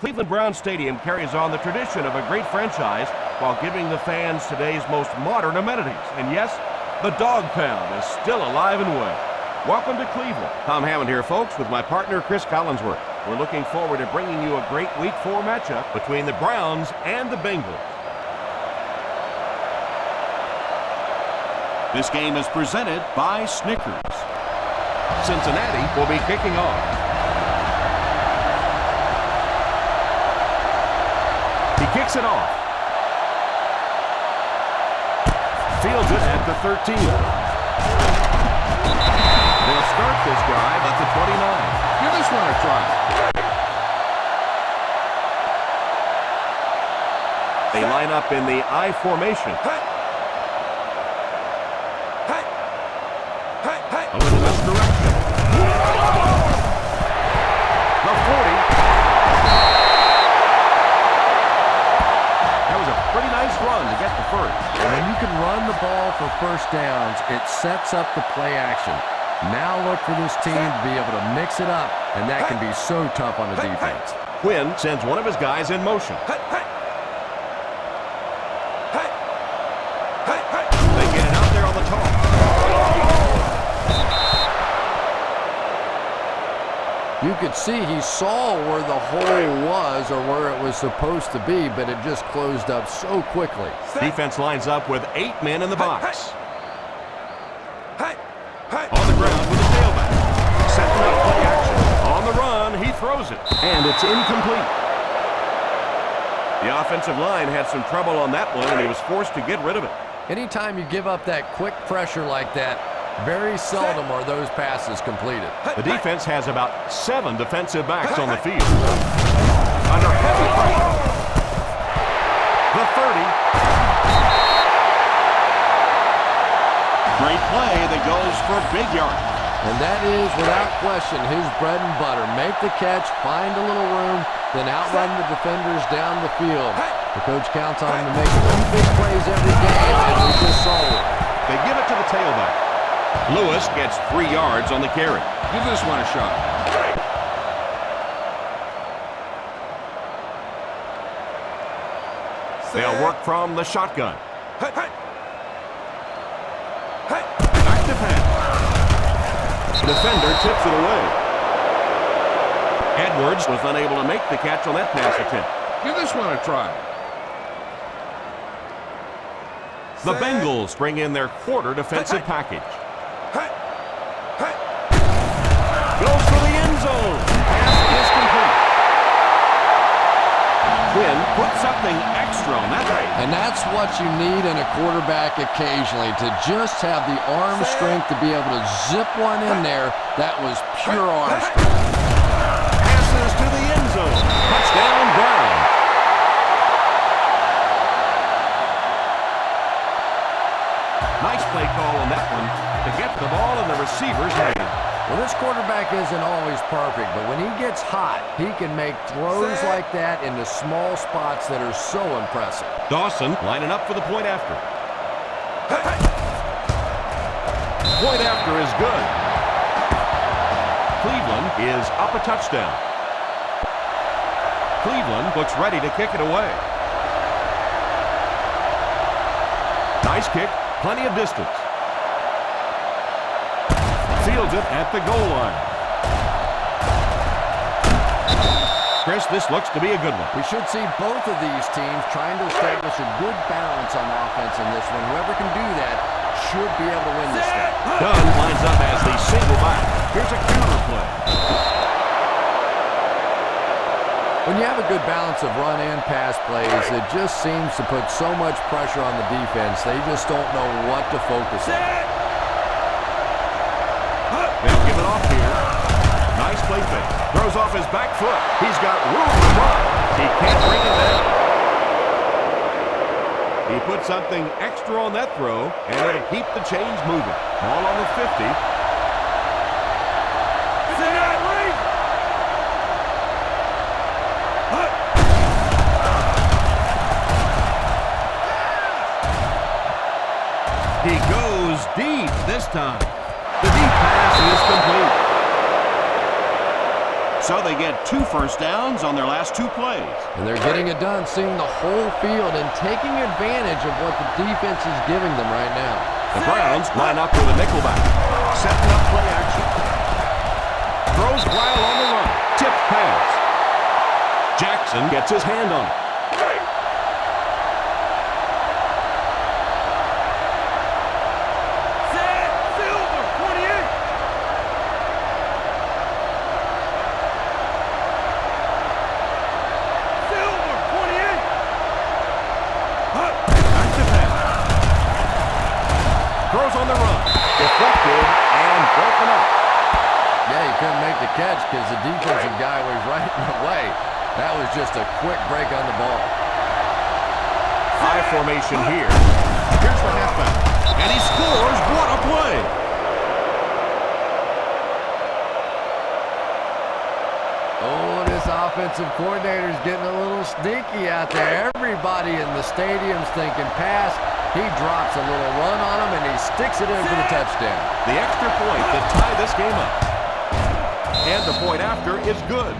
Cleveland Browns Stadium carries on the tradition of a great franchise while giving the fans today's most modern amenities. And yes, the Dog Pound is still alive and well. Welcome to Cleveland. Tom Hammond here, folks, with my partner, Chris Collinsworth. We're looking forward to bringing you a great Week 4 matchup between the Browns and the Bengals. This game is presented by Snickers. Cincinnati will be kicking off. He kicks it off. Fields it at the 13. They'll start this drive at the 29. Give this one a try. They line up in the I formation. A little misdirection. The 40. That was a pretty nice run to get the first. And when you can run the ball for first downs, it sets up the play action. Now look for this team to be able to mix it up, and that can be so tough on the defense. Quinn sends one of his guys in motion. They get it out there on the top. You could see he saw where the hole was or where it was supposed to be, but it just closed up so quickly. Defense lines up with 8 men in the box. On the ground with the tailback. Setting up play action. On the run, he throws it. And it's incomplete. The offensive line had some trouble on that one, and he was forced to get rid of it. Anytime you give up that quick pressure like that, very seldom are those passes completed. The defense has about 7 defensive backs on the field. Under heavy pressure. The 30. Great play that goes for big yard. And that is, without question, his bread and butter. Make the catch, find a little room, then outrun the defenders down the field. The coach counts on him to make a few big plays every game, and we just saw it. They give it to the tailback. Lewis gets 3 yards on the carry. Give this one a shot. They'll work from the shotgun. Back to pass. Defender tips it away. Edwards was unable to make the catch on that pass attempt. Give this one a try. The Bengals bring in their quarter defensive package. Goes for the end zone. Pass is complete. Quinn put something extra on that way. And that's what you need in a quarterback occasionally, to just have the arm strength to be able to zip one in there. That was pure arm strength. Passes to the end zone. Touchdown, Brown. Nice play call on that one to get the ball in the receiver's hand. Well, this quarterback isn't always perfect, but when he gets hot, he can make throws like that into small spots that are so impressive. Dawson lining up for the point after. Point after is good. Cleveland is up a touchdown. Cleveland looks ready to kick it away. Nice kick, plenty of distance. Fields it at the goal line. Chris, this looks to be a good one. We should see both of these teams trying to establish a good balance on offense in this one. Whoever can do that should be able to win this thing. Dunn lines up as the single back. Here's a counter play. When you have a good balance of run and pass plays, it just seems to put so much pressure on the defense. They just don't know what to focus on. They'll give it off here. Nice play fake. Throws off his back foot. He's got room to run. He can't bring it down. He put something extra on that throw, and it'll keep the chains moving. Ball on the 50. He goes deep this time. The deep pass is complete. So they get 2 first downs on their last 2 plays. And they're getting it done, seeing the whole field and taking advantage of what the defense is giving them right now. The Browns line up with a nickelback. Setting up play action. Throws while on the run. Tipped pass. Jackson gets his hand on it. On the run. Deflected and broken up. Yeah, he couldn't make the catch because the defensive guy was right in the way. That was just a quick break on the ball. High formation here. Here's the halfback. And he scores. What a play. Oh, this offensive coordinator is getting a little sneaky out there. Everybody in the stadium's thinking pass. He drops a little run on him, and he sticks it in for the touchdown. The extra point to tie this game up. And the point after is good.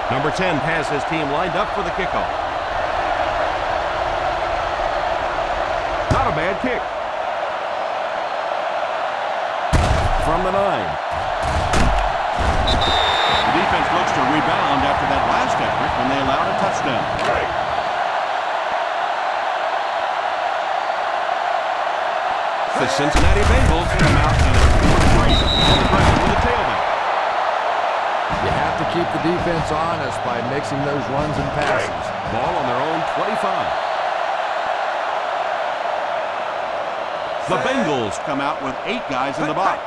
Number 10 has his team lined up for the kickoff. Not a bad kick. From the 9. The defense looks to rebound after that last effort when they allowed a touchdown. The Cincinnati Bengals come out in a 4-3 on the ground with a tailback. You have to keep the defense honest by mixing those runs and passes. Ball on their own 25. The Bengals come out with 8 guys in the box.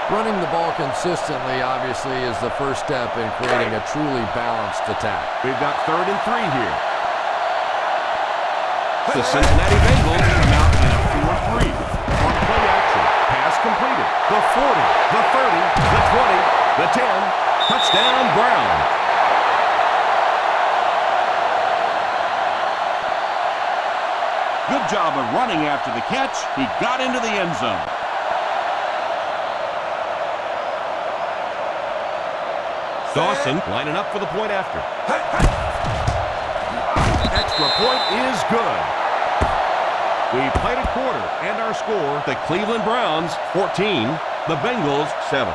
Running the ball consistently, obviously, is the first step in creating a truly balanced attack. We've got 3rd and 3 here. The Cincinnati Bengals come out in a 4-3 on play action. Pass completed. The 40, the 30, the 20, the 10. Touchdown, Brown. Good job of running after the catch. He got into the end zone. Dawson lining up for the point after. Extra point is good. We played a quarter, and our score, the Cleveland Browns 14, the Bengals 7.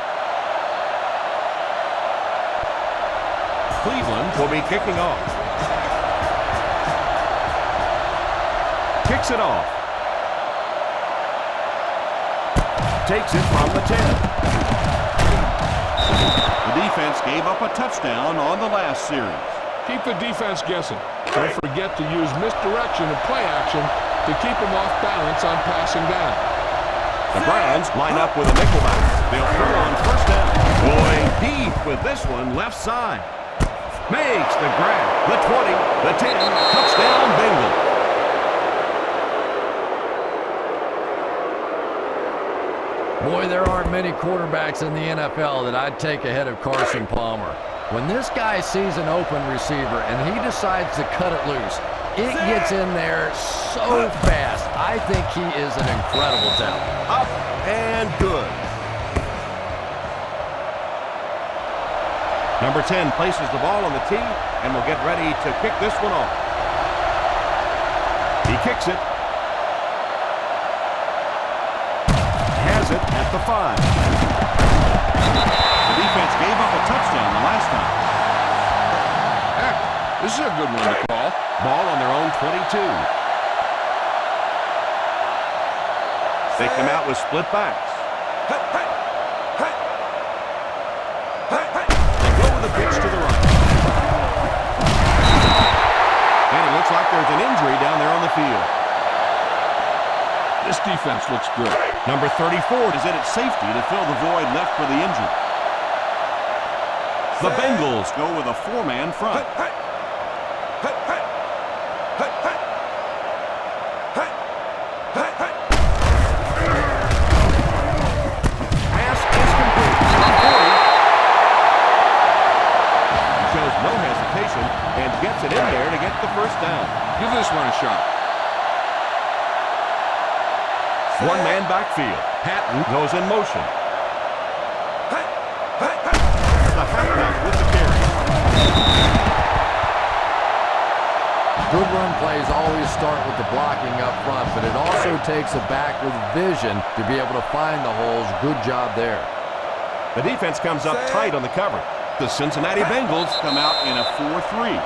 Cleveland will be kicking off. Kicks it off. Takes it from the 10. The defense gave up a touchdown on the last series. Keep the defense guessing. Don't forget to use misdirection and play action to keep them off balance on passing down. The Browns line up with a nickelback. They'll throw on first down. Going deep with this one, left side. Makes the grab. The 20, the 10, touchdown Bengals. Boy, there aren't many quarterbacks in the NFL that I'd take ahead of Carson Palmer. When this guy sees an open receiver and he decides to cut it loose, it gets in there so fast. I think he is an incredible talent. Up and good. Number 10 places the ball on the tee and will get ready to kick this one off. He kicks it. Has it at the 5. The defense gave up a touchdown the last time. Heck, this is a good one to call. Ball on their own 22. They come out with split backs. They go with a pitch to the right. And it looks like there's an injury down there on the field. This defense looks good. Number 34 is in at safety to fill the void left for the injury. The Bengals go with a 4-man front. Pass is complete. Top 40. He shows no hesitation Give this one a shot. One-man backfield. Patton goes in motion. The halfback with the carry. Good run plays always start with the blocking up front, but it also takes a back with vision to be able to find the holes. Good job there. The defense comes up tight on the cover. The Cincinnati Bengals come out in a 4-3.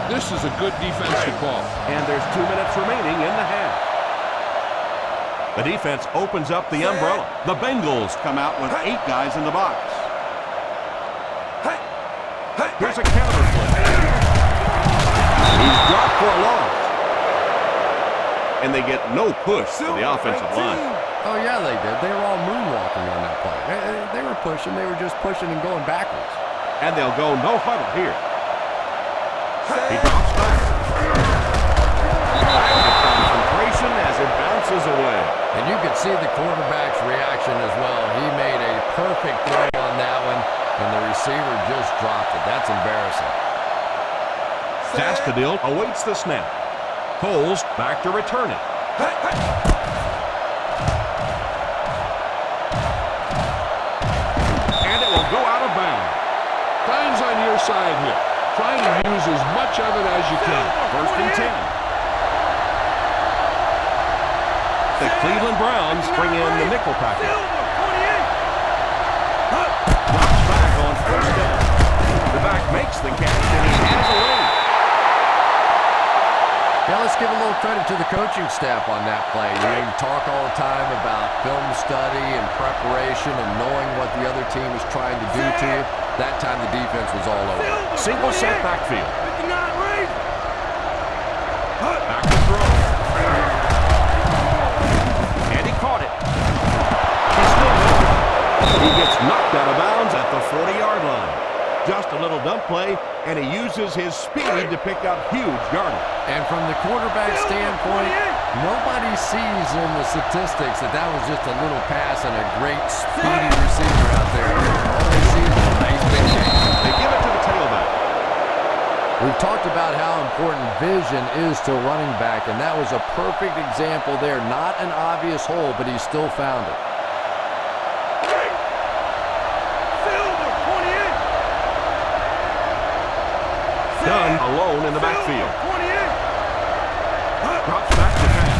This is a good defensive call. And there's 2 minutes remaining in the half. The defense opens up the umbrella. The Bengals come out with 8 guys in the box. Here's a counter play. He's dropped for a loss. And they get no push to the offensive line. Oh, yeah, they did. They were all moonwalking on that play. They were pushing. They were just pushing and going backwards. And they'll go no huddle here. He drops back. Lack of concentration as it bounces away. And you could see the quarterback's reaction as well. He made a perfect throw on that one, and the receiver just dropped it. That's embarrassing. Zastadil awaits the snap. Coles back to return it. And it will go out of bounds. Time's on your side here. Try to use as much of it as you can. 1st and 10. The Cleveland Browns bring in the nickel package. Drops back on 1st down. The back makes the catch and he has a lead. Yeah, let's give a little credit to the coaching staff on that play. You talk all the time about film study and preparation and knowing what the other team is trying to do to you. That time the defense was all over. Single set backfield. Back to throw. And he caught it. He's still there. He gets knocked out of bounds at the 40-yard line. Just a little dump play, and he uses his speed to pick up huge yardage. And from the quarterback standpoint, nobody sees in the statistics that was just a little pass and a great speedy receiver out there. All they see is a nice big game. They give it to the tailback. We've talked about how important vision is to running back, and that was a perfect example there. Not an obvious hole, but he still found it. Dunn alone in the backfield. Drops back to pass.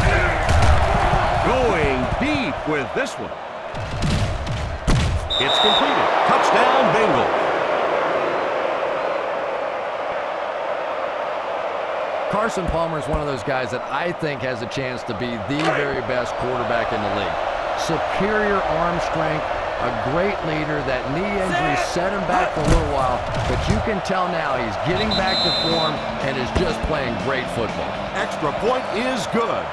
Going deep with this one. It's completed. Touchdown, Bengals. Carson Palmer is one of those guys that I think has a chance to be the very best quarterback in the league. Superior arm strength, a great leader. That knee injury set him back for a little while, but you can tell now he's getting back to form and is just playing great football. Extra point is good.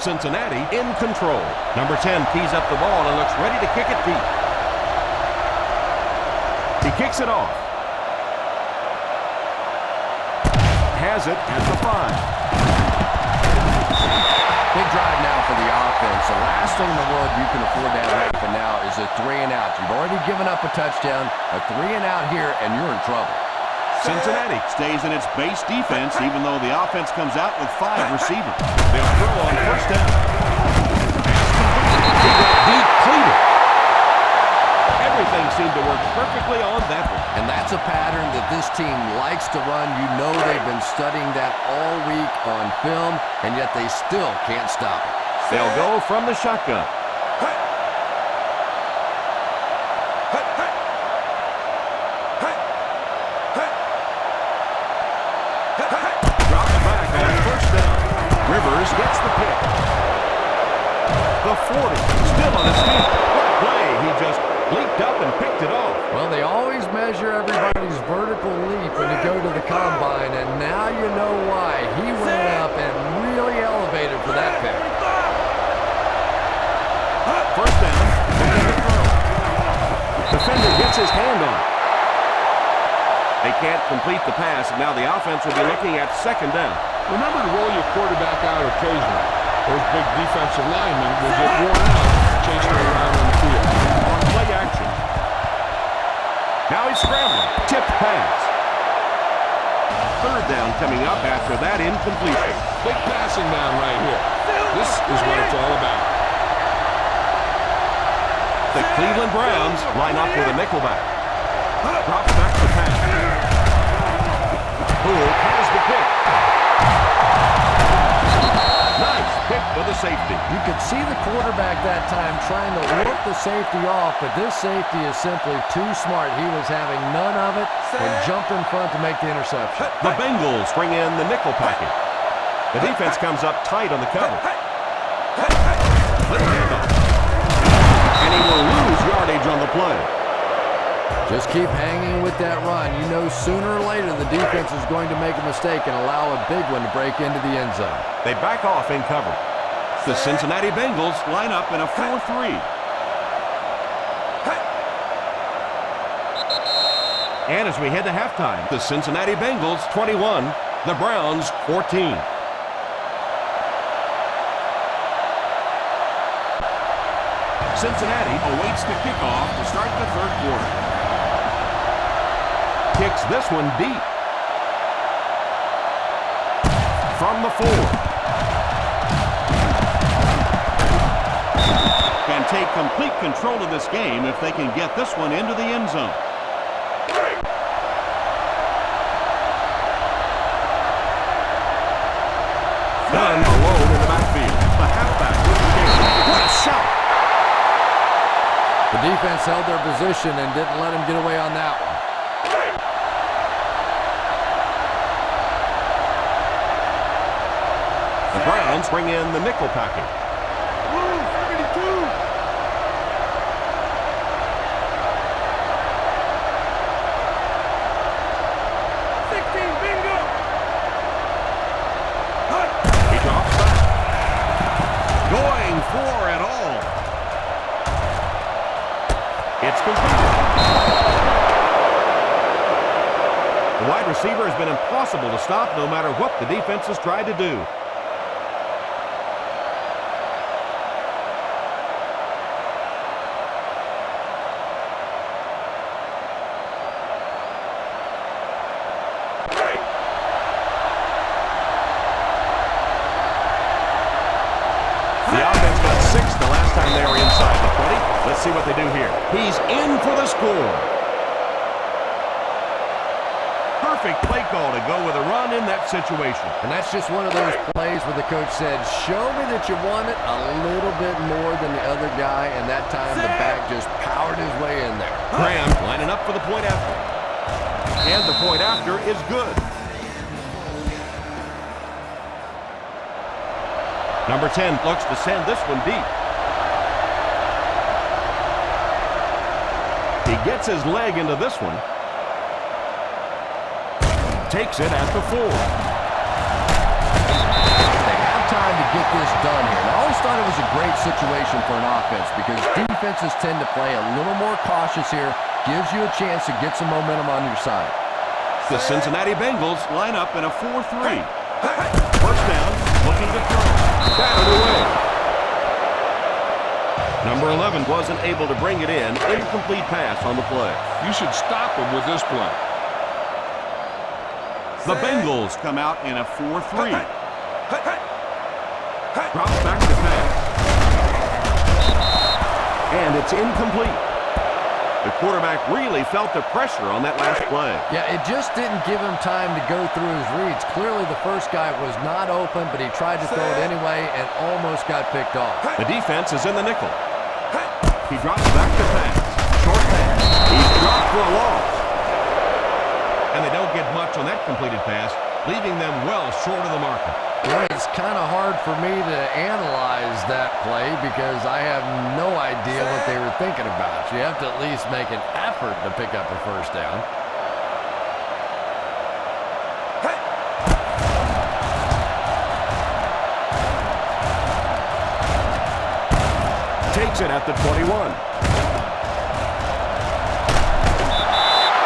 Cincinnati in control. Number 10 tees up the ball and looks ready to kick it deep. He kicks it off. Has it at the 5. Big drive now for the offense. The last thing in the world you can afford to have happen now is a 3-and-out. You've already given up a touchdown, a 3-and-out here, and you're in trouble. Cincinnati stays in its base defense even though the offense comes out with 5 receivers. They'll throw on 1st down. He got depleted. Everything seemed to work perfectly on that one. And that's a pattern that this team likes to run. You know they've been studying that all week on film, and yet they still can't stop it. They'll go from the shotgun. Drops back on 1st down. Rivers gets the pick. The 40, still on his feet. What play? He just leaped up and picked it off. Well, they always measure everybody's vertical leap when you go to the combine, and now you know why. He went up and really elevated for that pick. 1st down, looking to throw. Defender gets his hand on it. They can't complete the pass, and now the offense will be looking at 2nd down. Remember to roll your quarterback out occasionally. Those big defensive linemen will get worn out chasing around on the field. On play action. Now he's scrambling. Tipped pass. third down coming up after that incompletion. Big passing down right here. This is what it's all about. The Cleveland Browns line up with a nickelback. Drops back to pass. Poole has the pick. Nice pick with a safety. You could see the quarterback that time trying to work the safety off, but this safety is simply too smart. He was having none of it and jumped in front to make the interception. The Bengals bring in the nickel package. The defense comes up tight on the cover. And he will lose yardage on the play. Just keep hanging with that run. You know sooner or later the defense is going to make a mistake and allow a big one to break into the end zone. They back off in cover. The Cincinnati Bengals line up in a 4-3. And as we head to halftime, the Cincinnati Bengals 21, the Browns 14. Cincinnati awaits the kickoff to start the third quarter. Kicks this one deep. From the 4. Can take complete control of this game if they can get this one into the end zone. Done alone in the backfield. The halfback with the kick. What a shot! The defense held their position and didn't let him get away on that one. The Browns bring in the nickel package. He drops back. Going for it all. It's complete. The wide receiver has been impossible to stop no matter what the defense has tried to do. The offense got 6 the last time they were inside the 20. Let's see what they do here. He's in for the score. Perfect play call to go with a run in that situation. And that's just one of those plays where the coach said, show me that you want it a little bit more than the other guy, and that time the back just powered his way in there. Graham lining up for the point after. And the point after is good. Number 10 looks to send this one deep. He gets his leg into this one. Takes it at the 4. They have time to get this done here. And I always thought it was a great situation for an offense because defenses tend to play a little more cautious here. Gives you a chance to get some momentum on your side. The Cincinnati Bengals line up in a 4-3. First down, looking to throw. Batted away. Number 11 wasn't able to bring it in. Incomplete pass on the play. You should stop him with this play. The Bengals come out in a 4-3. Drops back to pass. And it's incomplete. The quarterback really felt the pressure on that last play. Yeah, it just didn't give him time to go through his reads. Clearly the first guy was not open, but he tried to throw it anyway and almost got picked off. The defense is in the nickel. He drops back to pass. Short pass. He's dropped for a loss. And they don't get much on that completed pass, leaving them well short of the marker. Well, it's kind of hard for me to analyze that play because I have no idea what they were thinking about. You have to at least make an effort to pick up a first down. Takes it at the 21.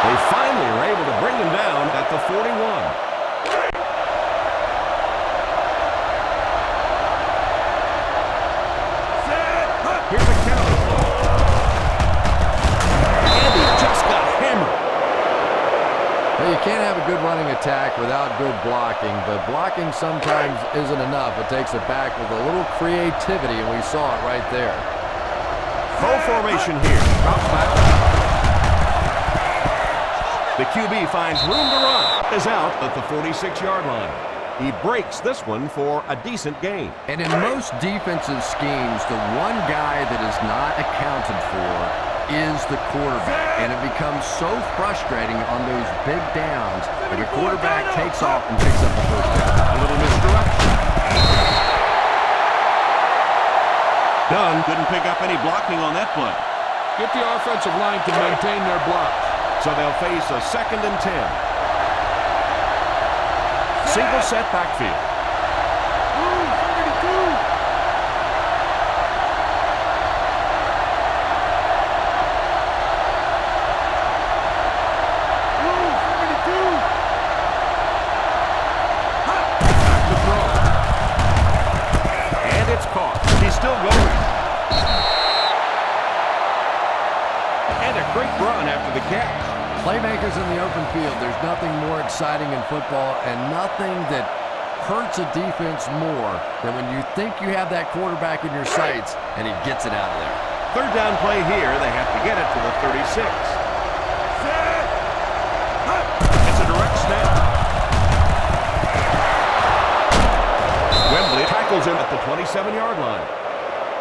They finally were able to bring him down at the 41. Here's a count. And he just got hammered. Well, you can't have a good running attack without good blocking, but blocking sometimes isn't enough. It takes it back with a little creativity, and we saw it right there. Full formation here. Drops back. The QB finds room to run. Is out at the 46-yard line. He breaks this one for a decent gain. And in most defensive schemes, the one guy that is not accounted for is the quarterback. And it becomes so frustrating on those big downs that the quarterback takes off and picks up the first down. A little misdirection. Dunn couldn't pick up any blocking on that play. Get the offensive line to maintain their blocks. So they'll face a 2nd and 10. Single set backfield. Back to throw. And it's caught. He's still going. And a great run after the catch. Playmakers in the open field, there's nothing more exciting in football and nothing that hurts a defense more than when you think you have that quarterback in your sights and he gets it out of there. Third down play here. They have to get it to the 36. It's a direct snap. Wembley tackles him at the 27-yard line.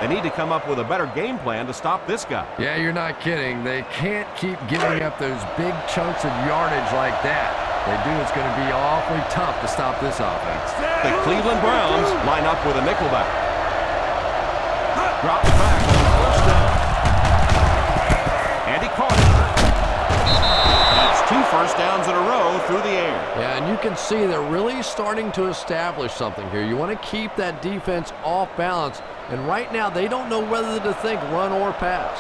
They need to come up with a better game plan to stop this guy. Yeah, you're not kidding. They can't keep giving up those big chunks of yardage like that. They do, it's going to be awfully tough to stop this offense. The Cleveland Browns line up with a nickelback. Drops back on the first down. And he caught it. That's 2 first downs in a row through the air. Yeah, and you can see they're really starting to establish something here. You want to keep that defense off balance. And right now, they don't know whether to think run or pass.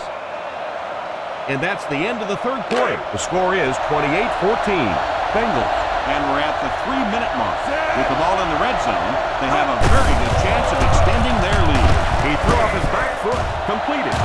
And that's the end of the third quarter. The score is 28-14. Bengals. And we're at the 3-minute mark. With the ball in the red zone, they have a very good chance of extending their lead. He threw off his back foot. Completed.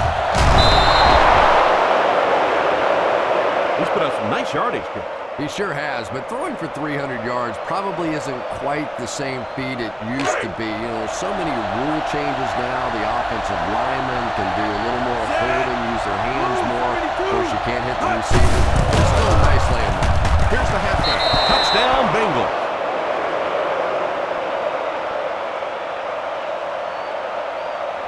He's put up some nice yardage here. He sure has, but throwing for 300 yards probably isn't quite the same feat it used to be. You know, there's so many rule changes now. The offensive linemen can do a little more holding, use their hands more. Of course, you can't hit the receiver. It's still a nice landmark. Here's the halfback. Touchdown, Bengals.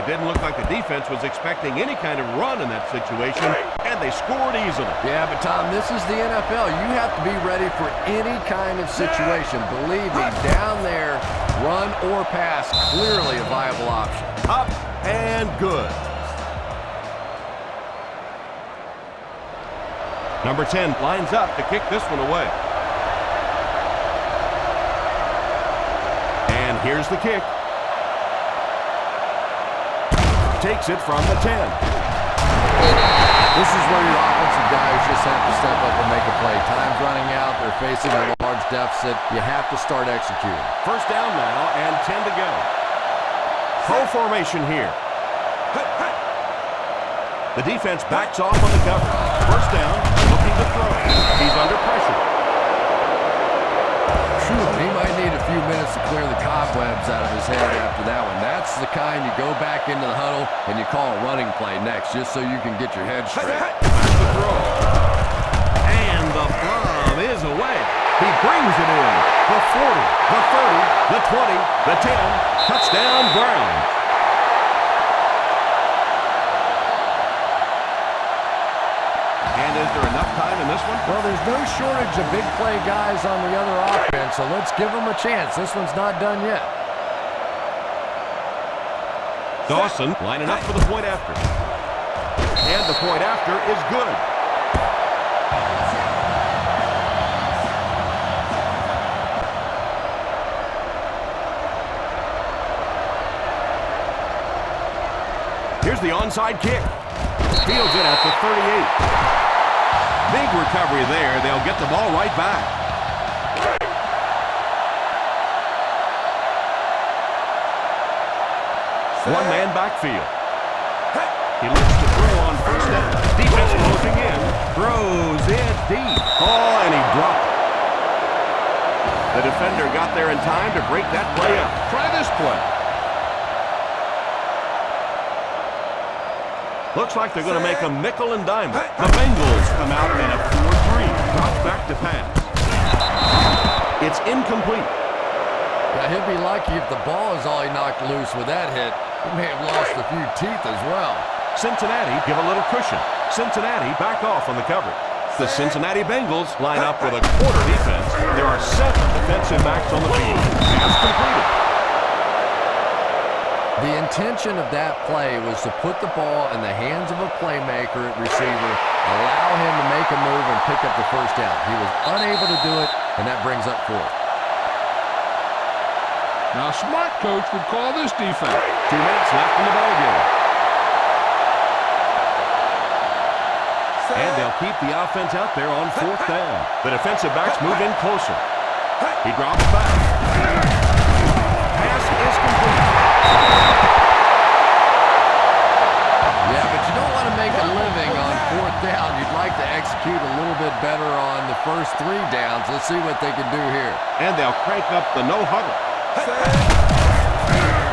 It didn't look like the defense was expecting any kind of run in that situation, and they scored easily. Yeah, but Tom, this is the NFL. You have to be ready for any kind of situation. Believe me, down there, run or pass, clearly a viable option. Up and good. Number 10 lines up to kick this one away. And here's the kick. Takes it from the 10. This is where your offensive guys just have to step up and make a play. Time's running out. They're facing a large deficit. You have to start executing. First down now and 10 to go. Full formation here. The defense backs off on the cover. First down, looking to throw. He's under pressure. He might need a few minutes to clear the cobwebs out of his head after that one. That's the kind you go back into the huddle and you call a running play next just so you can get your head straight. That's the throw. And the bomb is away. He brings it in. The 40, the 30, the 20, the 10. Touchdown, Browns. And is there enough time in this one? Well, there's no shortage of big play guys on the other offense, so let's give them a chance. This one's not done yet. Dawson lining up for the point after. And the point after is good. Here's the onside kick. Fields it at the 38. Big recovery there. They'll get the ball right back. One-man backfield. He looks to throw on first down. Defense closing in. Throws it deep. Oh, and he dropped it. The defender got there in time to break that play up. Try this play. Looks like they're going to make a nickel and dime. The Bengals come out in a 4-3. Drops back to pass. It's incomplete. Yeah, he'll be lucky if the ball is all he knocked loose with that hit. He may have lost a few teeth as well. Cincinnati give a little cushion. Cincinnati back off on the coverage. The Cincinnati Bengals line up with a quarter defense. There are 7 defensive backs on the field. Pass completed. The intention of that play was to put the ball in the hands of a playmaker at receiver, allow him to make a move and pick up the first down. He was unable to do it, and that brings up 4th. Now, a smart coach would call this defense. 2 minutes left in the ballgame. And they'll keep the offense out there on 4th down. The defensive backs move in closer. He drops back. Pass is complete. Yeah, but you don't want to make a living on 4th down. You'd like to execute a little bit better on the first 3 downs. Let's see what they can do here. And they'll crank up the no huddle.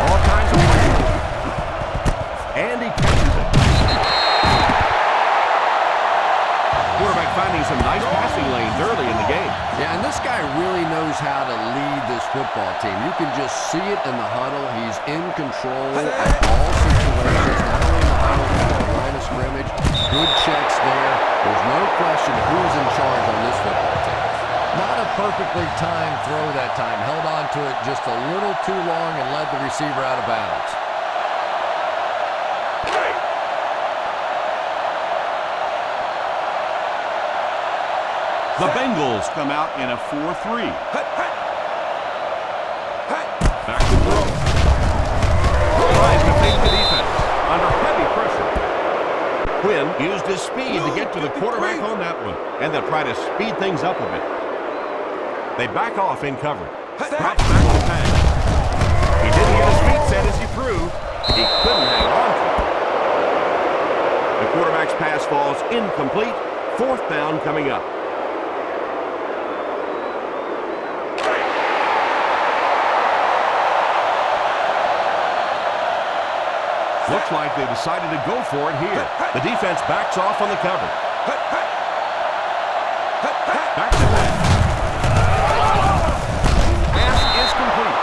All kinds of plays. And he catches it. Quarterback finding some nice passing lanes early in the game. Yeah, and this guy really knows how to lead this football team. You can just see it in the huddle. He's in control of all situations, not only in the huddle, but at the line of scrimmage. Good checks there. There's no question who's in charge on this football team. Not a perfectly timed throw that time. Held on to it just a little too long and led the receiver out of bounds. The Bengals come out in a 4-3. Back to throw. Tries to fake the defense under heavy pressure. Quinn used his speed to get to the quarterback on that one. And they'll try to speed things up a bit. They back off in coverage. Drops back to pass. He didn't get his feet set as he threw. He couldn't hang on to it. The quarterback's pass falls incomplete. 4th down coming up. Looks like they decided to go for it here. The defense backs off on the cover. Back to pass. Pass is complete.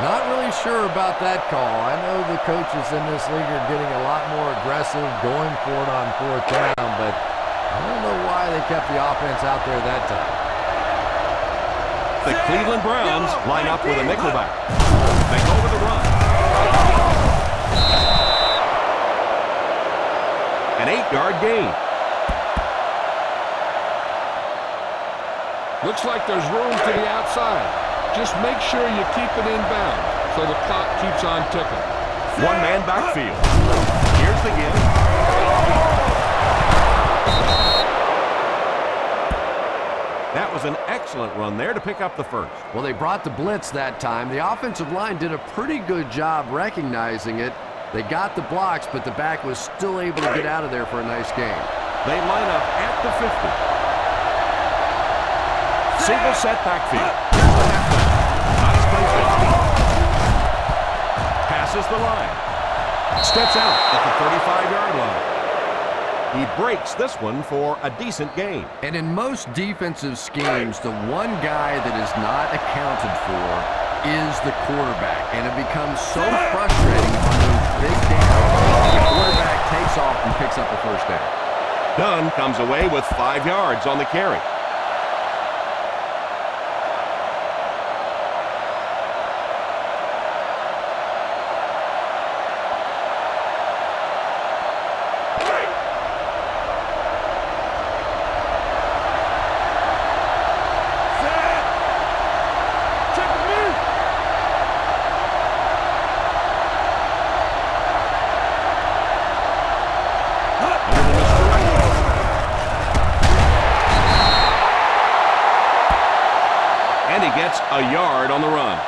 Not really sure about that call. I know the coaches in this league are getting a lot more aggressive, going for it on 4th down, but I don't know why they kept the offense out there that time. The Cleveland Browns line up with a nickelback. They go with the run. An 8-yard gain. Looks like there's room to the outside. Just make sure you keep it in bounds so the clock keeps on ticking. 1-man backfield. Here's the give. That was an excellent run there to pick up the first. Well, they brought the blitz that time. The offensive line did a pretty good job recognizing it. They got the blocks, but the back was still able to get out of there for a nice gain. They line up at the 50. Single set backfield. Here's the halfback. Nice play. Passes the line. Steps out at the 35-yard line. He breaks this one for a decent gain. And in most defensive schemes, the one guy that is not accounted for is the quarterback. And it becomes so frustrating on those big downs. The quarterback takes off and picks up the first down. Dunn comes away with 5 yards on the carry. Gets a yard on the run.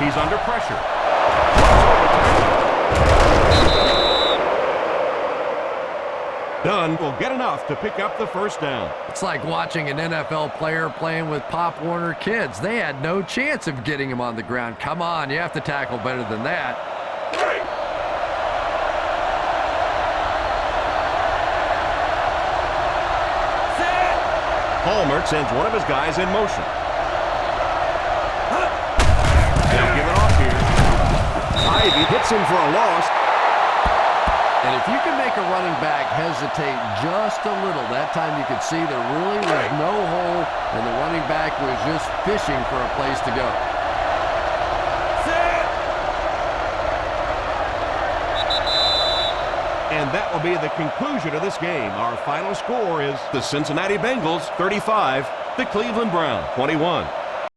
He's under pressure. Dunn will get enough to pick up the first down. It's like watching an NFL player playing with Pop Warner kids. They had no chance of getting him on the ground. Come on, you have to tackle better than that. Palmer sends one of his guys in motion. They'll give it off here. Ivy hits him for a loss. And if you can make a running back hesitate just a little, that time you could see there really was no hole, and the running back was just fishing for a place to go. And that will be the conclusion of this game. Our final score is the Cincinnati Bengals 35, the Cleveland Browns 21.